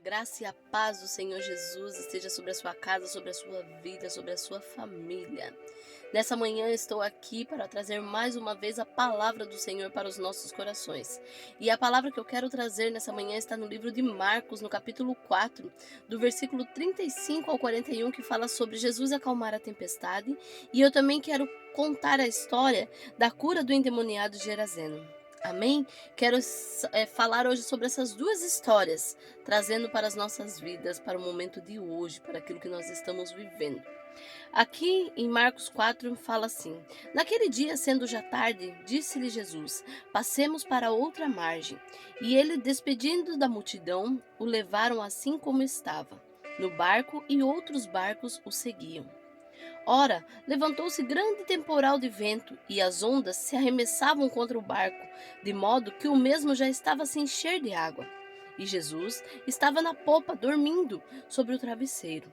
Graça e a paz do Senhor Jesus esteja sobre a sua casa, sobre a sua vida, sobre a sua família. Nessa manhã estou aqui para trazer mais uma vez a palavra do Senhor para os nossos corações. E a palavra que eu quero trazer nessa manhã está no livro de Marcos, no capítulo 4, do versículo 35 ao 41, que fala sobre Jesus acalmar a tempestade. E eu também quero contar a história da cura do endemoniado Gerazeno. Amém? Quero falar hoje sobre essas duas histórias, trazendo para as nossas vidas, para o momento de hoje, para aquilo que nós estamos vivendo. Aqui em Marcos 4 fala assim: Naquele dia, sendo já tarde, disse-lhe Jesus: Passemos para outra margem. E ele, despedindo da multidão, o levaram assim como estava, no barco, e outros barcos o seguiam. Ora, levantou-se grande temporal de vento, e as ondas se arremessavam contra o barco, de modo que o mesmo já estava a se encher de água. E Jesus estava na popa, dormindo sobre o travesseiro.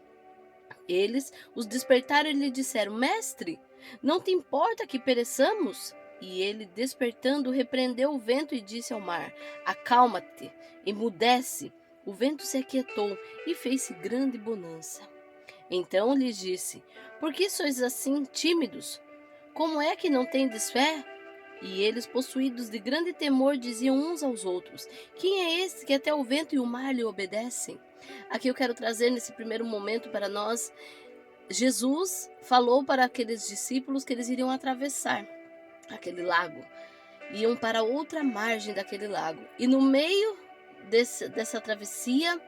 Eles os despertaram e lhe disseram: Mestre, não te importa que pereçamos? E ele, despertando, repreendeu o vento e disse ao mar: Acalma-te, emudece. O vento se aquietou e fez-se grande bonança. Então lhes disse: Por que sois assim tímidos? Como é que não tendes fé? E eles, possuídos de grande temor, diziam uns aos outros: Quem é esse que até o vento e o mar lhe obedecem? Aqui eu quero trazer nesse primeiro momento para nós. Jesus falou para aqueles discípulos que eles iriam atravessar aquele lago, iam para outra margem daquele lago. E no meio dessa travessia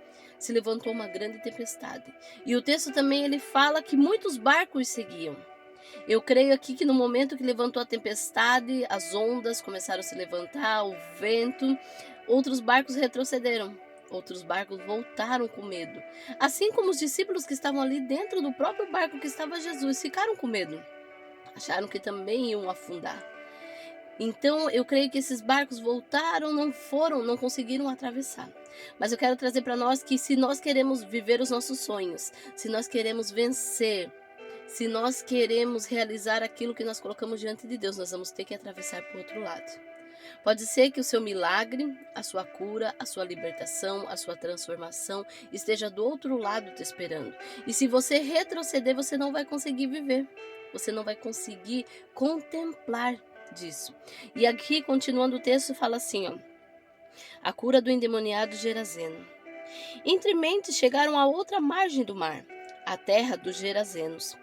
se levantou uma grande tempestade. E o texto também ele fala que muitos barcos seguiam. Eu creio aqui que no momento que levantou a tempestade, as ondas começaram a se levantar, o vento, outros barcos retrocederam. Outros barcos voltaram com medo. Assim como os discípulos que estavam ali dentro do próprio barco que estava Jesus ficaram com medo. Acharam que também iam afundar. Então, eu creio que esses barcos voltaram, não conseguiram atravessar. Mas eu quero trazer para nós que se nós queremos viver os nossos sonhos, se nós queremos vencer, se nós queremos realizar aquilo que nós colocamos diante de Deus, nós vamos ter que atravessar para o outro lado. Pode ser que o seu milagre, a sua cura, a sua libertação, a sua transformação esteja do outro lado te esperando. E se você retroceder, você não vai conseguir viver. Você não vai conseguir contemplar disso. E aqui, continuando o texto, fala assim, ó: A cura do endemoniado Gerazeno. Entre mentes chegaram à outra margem do mar, a terra dos Gerazenos.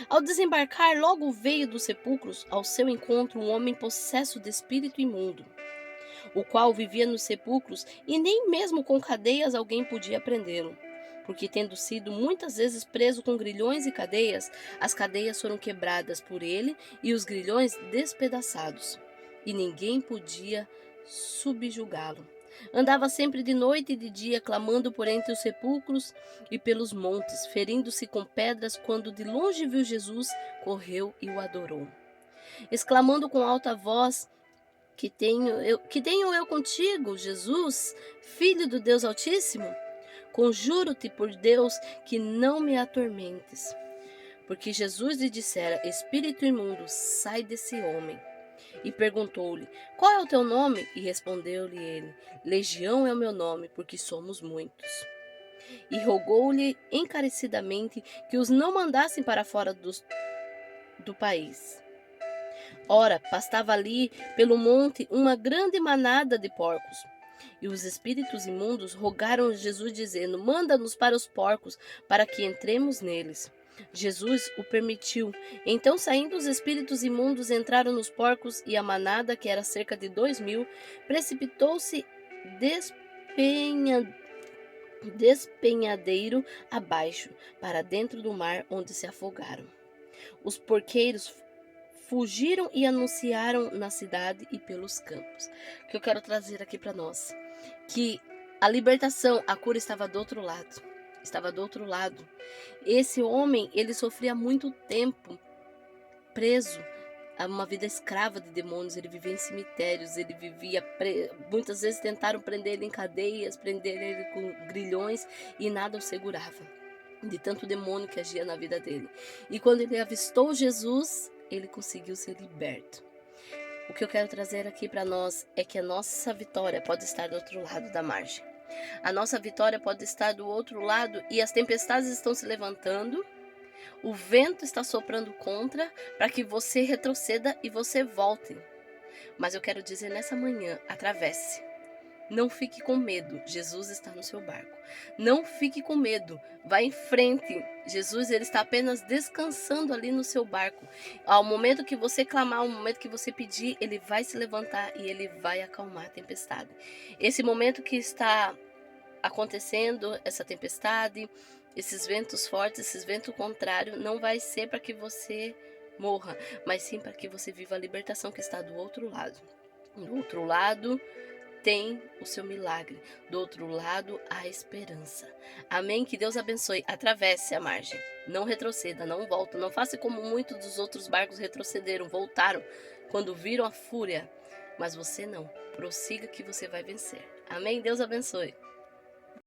Ao desembarcar, logo veio dos sepulcros ao seu encontro um homem possesso de espírito imundo, o qual vivia nos sepulcros e nem mesmo com cadeias alguém podia prendê-lo. Porque, tendo sido muitas vezes preso com grilhões e cadeias, as cadeias foram quebradas por ele e os grilhões despedaçados, e ninguém podia subjugá-lo. Andava sempre de noite e de dia, clamando por entre os sepulcros e pelos montes, ferindo-se com pedras. Quando de longe viu Jesus, correu e o adorou, exclamando com alta voz: que tenho eu contigo, Jesus, Filho do Deus Altíssimo? Conjuro-te por Deus que não me atormentes. Porque Jesus lhe dissera: Espírito imundo, sai desse homem. E perguntou-lhe: Qual é o teu nome? E respondeu-lhe ele: Legião é o meu nome, porque somos muitos. E rogou-lhe encarecidamente que os não mandassem para fora do país. Ora, pastava ali pelo monte uma grande manada de porcos. E os espíritos imundos rogaram a Jesus, dizendo: Manda-nos para os porcos, para que entremos neles. Jesus o permitiu. Então, saindo os espíritos imundos, entraram nos porcos, e a manada, que era cerca de 2.000, precipitou-se despenhadeiro abaixo, para dentro do mar, onde se afogaram. Os porqueiros fugiram e anunciaram na cidade e pelos campos. O que eu quero trazer aqui para nós, que a libertação, a cura estava do outro lado. Estava do outro lado. Esse homem, ele sofria muito tempo preso a uma vida escrava de demônios. Ele vivia em cemitérios, ele vivia muitas vezes tentaram prender ele em cadeias, prender ele com grilhões, e nada o segurava, de tanto demônio que agia na vida dele. E quando ele avistou Jesus, ele conseguiu ser liberto. O que eu quero trazer aqui para nós é que a nossa vitória pode estar do outro lado da margem. A nossa vitória pode estar do outro lado e as tempestades estão se levantando, o vento está soprando contra para que você retroceda e você volte. Mas eu quero dizer nessa manhã, atravesse. Não fique com medo, Jesus está no seu barco. Não fique com medo, vá em frente. Jesus, ele está apenas descansando ali no seu barco. Ao momento que você clamar, ao momento que você pedir, ele vai se levantar e ele vai acalmar a tempestade. Esse momento que está acontecendo, essa tempestade, esses ventos fortes, esses ventos contrários, não vai ser para que você morra, mas sim para que você viva a libertação que está do outro lado. Do outro lado tem o seu milagre. Do outro lado, a esperança. Amém? Que Deus abençoe. Atravesse a margem. Não retroceda, não volta. Não faça como muitos dos outros barcos retrocederam, voltaram quando viram a fúria. Mas você não. Prossiga que você vai vencer. Amém? Deus abençoe.